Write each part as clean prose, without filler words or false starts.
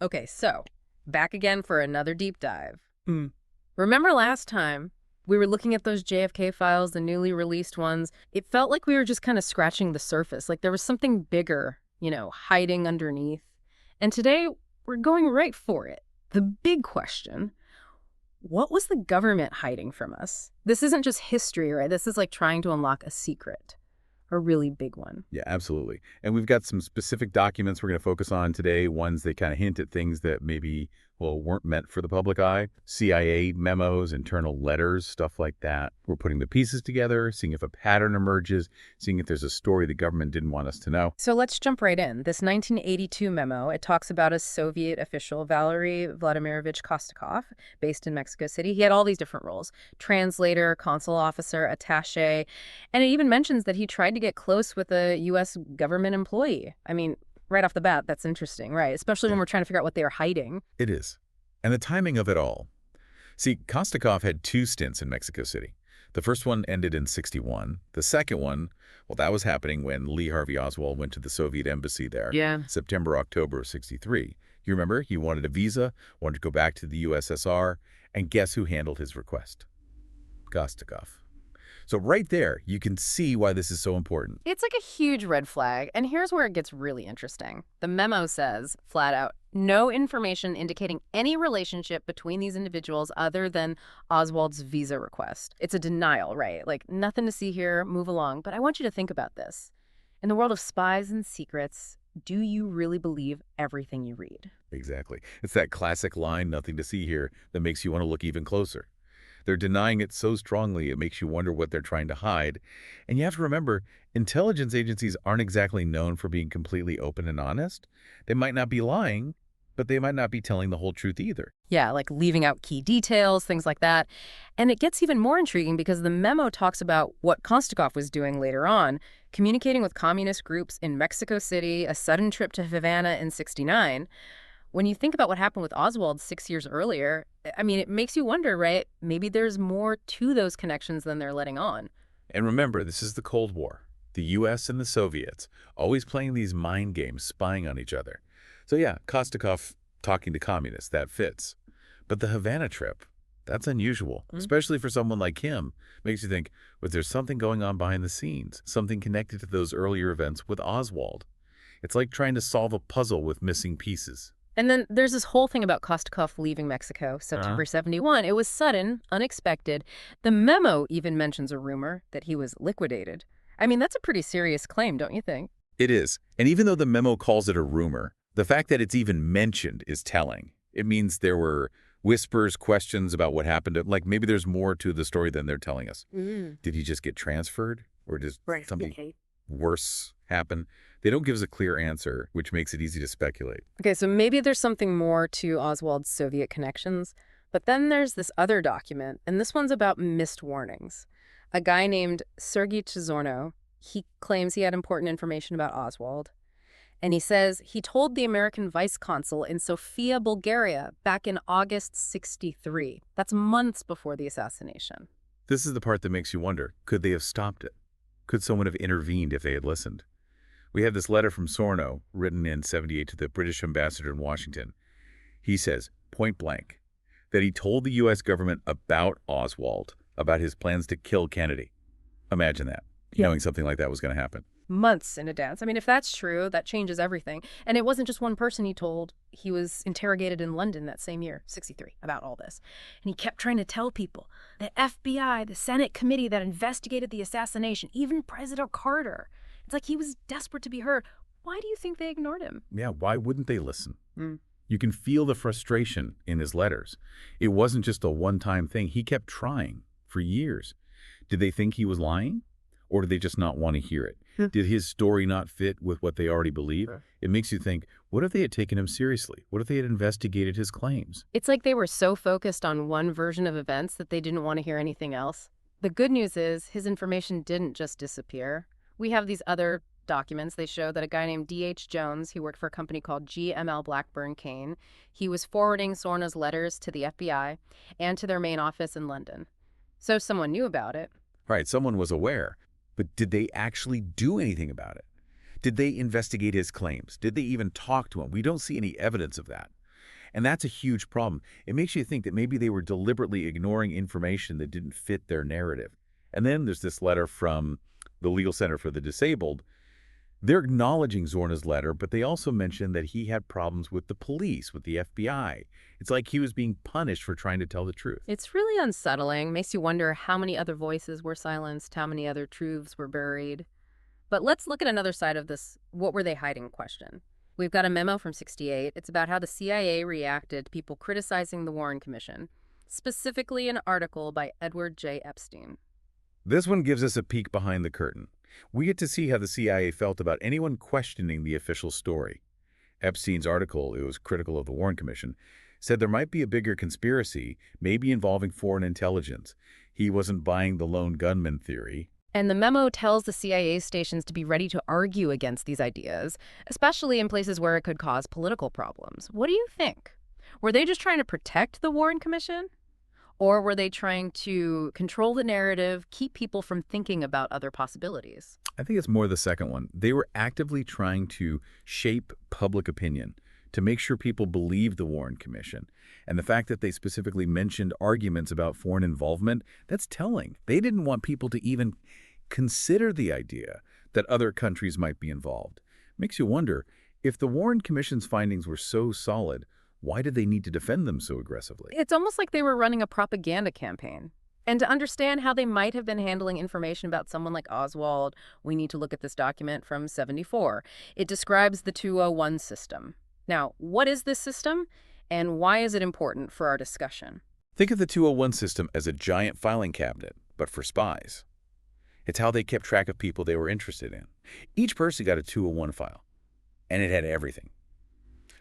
Okay, so back again for another deep dive. Hmm. Remember last time we were looking at those JFK files, the newly released ones? It felt like we were just kind of scratching the surface, like there was something bigger, hiding underneath. And today we're going right for it. The big question: what was the government hiding from us? This isn't just history, right? This is like trying to unlock a secret, a really big one. Yeah, absolutely. And we've got some specific documents we're going to focus on today, ones that kind of hint at things that maybe, well, weren't meant for the public eye. CIA memos, internal letters, stuff like that. We're putting the pieces together, seeing if a pattern emerges, seeing if there's a story the government didn't want us to know. So let's jump right in. This 1982 memo, it talks about a Soviet official, Valeriy Vladimirovich Kostikov, based in Mexico City. He had all these different roles: translator, consul officer, attaché, and it even mentions that he tried to get close with a U.S. government employee. I mean, right off the bat, that's interesting, right? Especially when Yeah, we're trying to figure out what they are hiding. it is. And the timing of it all. See, Kostikov had two stints in Mexico City. The first one ended in '61. The second one, well, that was happening when Lee Harvey Oswald went to the Soviet embassy there, Yeah. September, October of '63. You remember? He wanted a visa, wanted to go back to the USSR, and guess who handled his request? Kostikov. So right there, you can see why this is so important. It's like a huge red flag, and here's where it gets really interesting. The memo says, flat out, no information indicating any relationship between these individuals other than Oswald's visa request. It's a denial, right? Like, nothing to see here, move along. But I want you to think about this. In the world of spies and secrets, do you really believe everything you read? Exactly. It's that classic line, nothing to see here, that makes you want to look even closer. They're denying it so strongly it makes you wonder what they're trying to hide. And you have to remember, intelligence agencies aren't exactly known for being completely open and honest. They might not be lying, but they might not be telling the whole truth either. Yeah, like leaving out key details, things like that. And it gets even more intriguing because the memo talks about what Kostikov was doing later on, communicating with communist groups in Mexico City, a sudden trip to Havana in '69. When you think about what happened with Oswald 6 years earlier, I mean, it makes you wonder, right? Maybe there's more to those connections than they're letting on. And remember, this is the Cold War. The U.S. and the Soviets, always playing these mind games, spying on each other. So yeah, Kostikov talking to communists, that fits. But the Havana trip, that's unusual, especially for someone like him. Makes you think, was there something going on behind the scenes? Something connected to those earlier events with Oswald? It's like trying to solve a puzzle with missing pieces. And then there's this whole thing about Kostikov leaving Mexico, Uh-huh. September '71. It was sudden, unexpected. The memo even mentions a rumor that he was liquidated. I mean, that's a pretty serious claim, don't you think? It is. And even though the memo calls it a rumor, the fact that it's even mentioned is telling. It means there were whispers, questions about what happened. Like maybe there's more to the story than they're telling us. Mm. Did he just get transferred? Or did Right. something Okay. worse happen? They don't give us a clear answer, which makes it easy to speculate. Okay, so maybe there's something more to Oswald's Soviet connections. But then there's this other document, and this one's about missed warnings. A guy named Sergyj Czornonoh, he claims he had important information about Oswald. And he says he told the American vice consul in Sofia, Bulgaria, back in August '63. That's months before the assassination. This is the part that makes you wonder, could they have stopped it? Could someone have intervened if they had listened? We have this letter from Sorno, written in '78 to the British ambassador in Washington. He says, point blank, that he told the U.S. government about Oswald, about his plans to kill Kennedy. Imagine that, Yeah. knowing something like that was going to happen. Months in advance. I mean, if that's true, that changes everything. And it wasn't just one person he told. He was interrogated in London that same year, '63, about all this. And he kept trying to tell people, the FBI, the Senate committee that investigated the assassination, even President Carter. It's like he was desperate to be heard. Why do you think they ignored him? Yeah, why wouldn't they listen? Mm. You can feel the frustration in his letters. It wasn't just a one-time thing. He kept trying for years. Did they think he was lying? Or did they just not want to hear it? Hmm. Did his story not fit with what they already believe? Sure. It makes you think, what if they had taken him seriously? What if they had investigated his claims? It's like they were so focused on one version of events that they didn't want to hear anything else. The good news is his information didn't just disappear. We have these other documents. They show that a guy named D.H. Jones, he worked for a company called GML Blackburn Kane. He was forwarding Sorno's letters to the FBI and to their main office in London. So someone knew about it. Right, someone was aware. But did they actually do anything about it? Did they investigate his claims? Did they even talk to him? We don't see any evidence of that. And that's a huge problem. It makes you think that maybe they were deliberately ignoring information that didn't fit their narrative. And then there's this letter from the Legal Center for the Disabled. They're acknowledging Czornonoh's letter, but they also mention that he had problems with the police, with the FBI. It's like he was being punished for trying to tell the truth. It's really unsettling. Makes you wonder how many other voices were silenced, how many other truths were buried. But let's look at another side of this "what were they hiding" question. We've got a memo from '68. It's about how the CIA reacted to people criticizing the Warren Commission, specifically an article by Edward J. Epstein. This one gives us a peek behind the curtain. We get to see how the CIA felt about anyone questioning the official story. Epstein's article, it was critical of the Warren Commission, said there might be a bigger conspiracy, maybe involving foreign intelligence. He wasn't buying the lone gunman theory. And the memo tells the CIA stations to be ready to argue against these ideas, especially in places where it could cause political problems. What do you think? Were they just trying to protect the Warren Commission? Or were they trying to control the narrative, keep people from thinking about other possibilities? I think it's more the second one. They were actively trying to shape public opinion, to make sure people believed the Warren Commission. And the fact that they specifically mentioned arguments about foreign involvement, that's telling. They didn't want people to even consider the idea that other countries might be involved. Makes you wonder, if the Warren Commission's findings were so solid, why did they need to defend them so aggressively? It's almost like they were running a propaganda campaign. And to understand how they might have been handling information about someone like Oswald, we need to look at this document from '74. It describes the 201 system. Now, what is this system, and why is it important for our discussion? Think of the 201 system as a giant filing cabinet, but for spies. It's how they kept track of people they were interested in. Each person got a 201 file, and it had everything.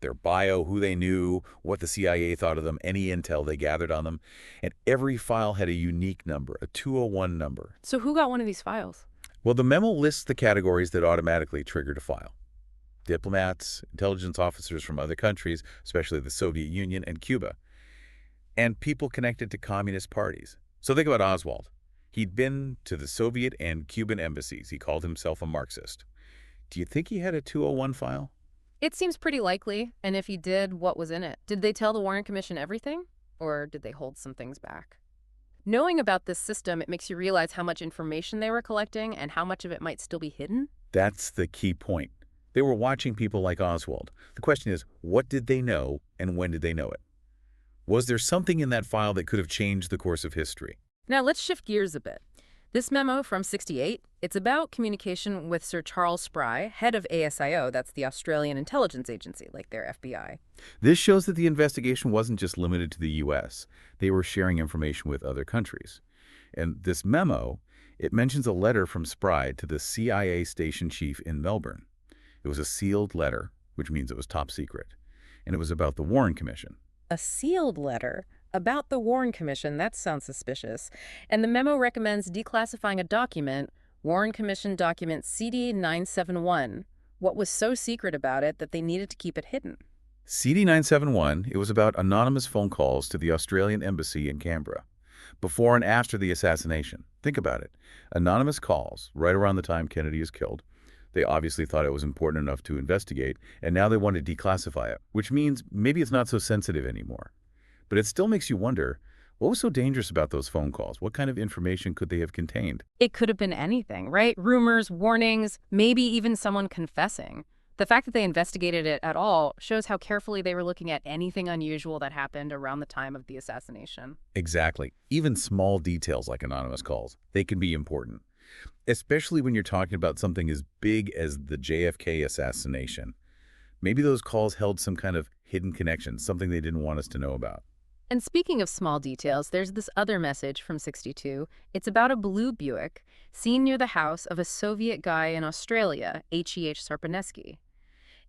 Their bio, who they knew, what the CIA thought of them, any intel they gathered on them. And every file had a unique number, a 201 number. So who got one of these files? Well, the memo lists the categories that automatically triggered a file. Diplomats, intelligence officers from other countries, especially the Soviet Union and Cuba, and people connected to communist parties. So think about Oswald. He'd been to the Soviet and Cuban embassies. He called himself a Marxist. Do you think he had a 201 file? It seems pretty likely. And if he did, what was in it? Did they tell the Warren Commission everything? Or did they hold some things back? Knowing about this system, it makes you realize how much information they were collecting and how much of it might still be hidden. That's the key point. They were watching people like Oswald. The question is, what did they know and when did they know it? Was there something in that file that could have changed the course of history? Now let's shift gears a bit. This memo from '68, it's about communication with Sir Charles Spry, head of ASIO, that's the Australian intelligence agency, like their FBI. This shows that the investigation wasn't just limited to the U.S. They were sharing information with other countries. And this memo, it mentions a letter from Spry to the CIA station chief in Melbourne. It was a sealed letter, which means it was top secret. And it was about the Warren Commission. A sealed letter about the Warren Commission? That sounds suspicious. And the memo recommends declassifying a document, Warren Commission document CD 971. What was so secret about it that they needed to keep it hidden? CD 971, it was about anonymous phone calls to the Australian embassy in Canberra, before and after the assassination. Think about it. Anonymous calls, right around the time Kennedy is killed. They obviously thought it was important enough to investigate, and now they want to declassify it, which means maybe it's not so sensitive anymore. But it still makes you wonder, what was so dangerous about those phone calls? What kind of information could they have contained? It could have been anything, right? Rumors, warnings, maybe even someone confessing. The fact that they investigated it at all shows how carefully they were looking at anything unusual that happened around the time of the assassination. Exactly. Even small details like anonymous calls, they can be important, especially when you're talking about something as big as the JFK assassination. Maybe those calls held some kind of hidden connection, something they didn't want us to know about. And speaking of small details, there's this other message from '62. It's about a blue Buick seen near the house of a Soviet guy in Australia, H.E.H. Sarpanesky.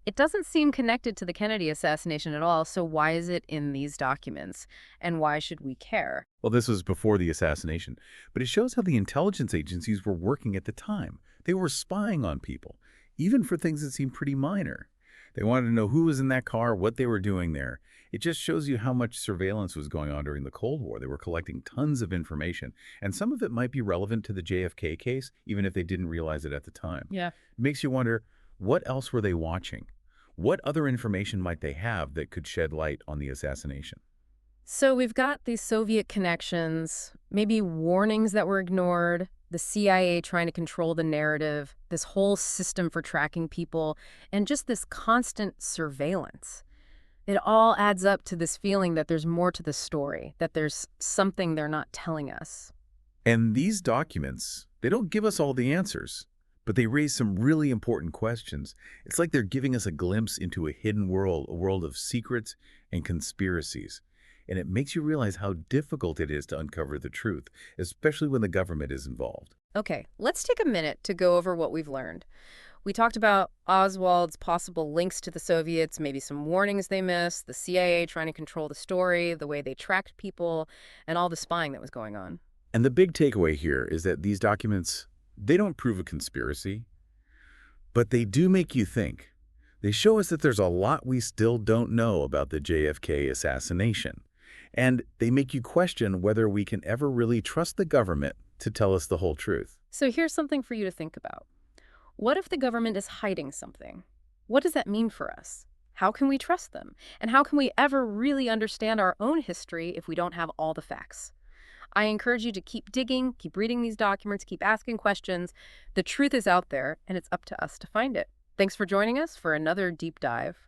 It doesn't seem connected to the Kennedy assassination at all, so why is it in these documents? And why should we care? Well, this was before the assassination, but it shows how the intelligence agencies were working at the time. They were spying on people, even for things that seemed pretty minor. They wanted to know who was in that car, what they were doing there. It just shows you how much surveillance was going on during the Cold War. They were collecting tons of information, and some of it might be relevant to the JFK case, even if they didn't realize it at the time. Yeah. It makes you wonder, what else were they watching? What other information might they have that could shed light on the assassination? So we've got these Soviet connections, maybe warnings that were ignored, the CIA trying to control the narrative, this whole system for tracking people, and just this constant surveillance. It all adds up to this feeling that there's more to the story, that there's something they're not telling us. And these documents, they don't give us all the answers, but they raise some really important questions. It's like they're giving us a glimpse into a hidden world, a world of secrets and conspiracies. And it makes you realize how difficult it is to uncover the truth, especially when the government is involved. Okay, let's take a minute to go over what we've learned. We talked about Oswald's possible links to the Soviets, maybe some warnings they missed, the CIA trying to control the story, the way they tracked people, and all the spying that was going on. And the big takeaway here is that these documents, they don't prove a conspiracy, but they do make you think. They show us that there's a lot we still don't know about the JFK assassination. And they make you question whether we can ever really trust the government to tell us the whole truth. So here's something for you to think about. What if the government is hiding something? What does that mean for us? How can we trust them? And how can we ever really understand our own history if we don't have all the facts? I encourage you to keep digging, keep reading these documents, keep asking questions. The truth is out there, and it's up to us to find it. Thanks for joining us for another deep dive.